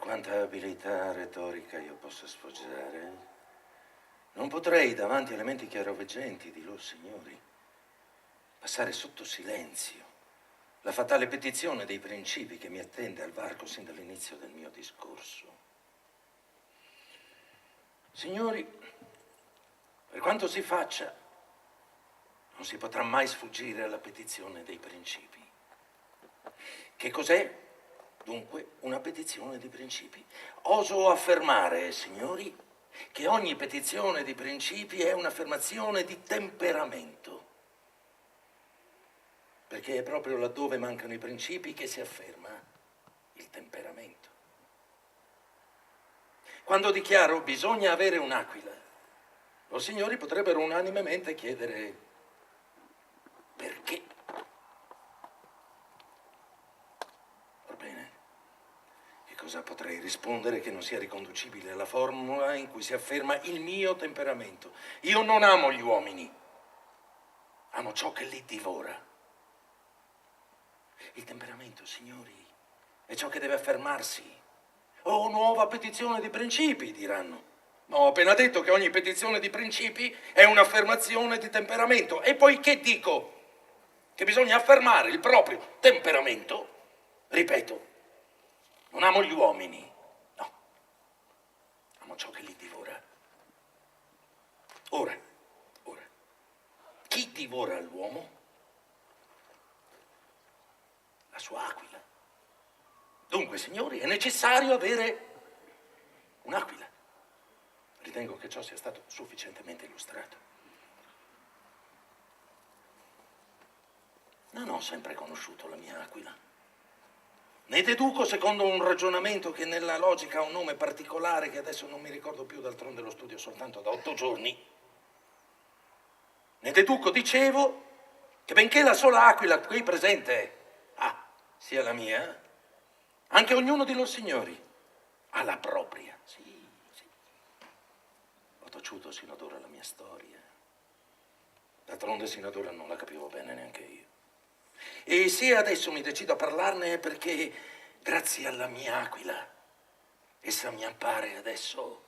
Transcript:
quanta abilità retorica io possa sfoggiare, non potrei, davanti alle menti chiaroveggenti di loro signori, passare sotto silenzio la fatale petizione dei principi che mi attende al varco sin dall'inizio del mio discorso. Signori, per quanto si faccia, non si potrà mai sfuggire alla petizione dei principi. Che cos'è, dunque, una petizione di principi? Oso affermare, signori, che ogni petizione di principi è un'affermazione di temperamento. Perché è proprio laddove mancano i principi che si afferma il temperamento. Quando dichiaro bisogna avere un'aquila, loro signori potrebbero unanimemente chiedere perché. Orbene, che cosa potrei rispondere che non sia riconducibile alla formula in cui si afferma il mio temperamento? Io non amo gli uomini, amo ciò che li divora. Il temperamento, signori, è ciò che deve affermarsi. Oh, nuova petizione di principi, diranno. Ma ho appena detto che ogni petizione di principi è un'affermazione di temperamento. E poi che dico? Che bisogna affermare il proprio temperamento? Ripeto, non amo gli uomini, no. Amo ciò che li divora. Ora, chi divora l'uomo? La sua aquila. Dunque, signori, è necessario avere un'aquila. Ritengo che ciò sia stato sufficientemente illustrato. Non ho sempre conosciuto la mia aquila. Ne deduco secondo un ragionamento che nella logica ha un nome particolare che adesso non mi ricordo più, d'altronde lo studio soltanto da 8 giorni. Ne deduco, dicevo, che benché la sola aquila qui presente sia la mia, anche ognuno di loro signori ha la propria. Sì. Ho taciuto sino ad ora la mia storia. D'altronde sino ad ora non la capivo bene neanche io. E se adesso mi decido a parlarne è perché, grazie alla mia aquila, essa mi appare adesso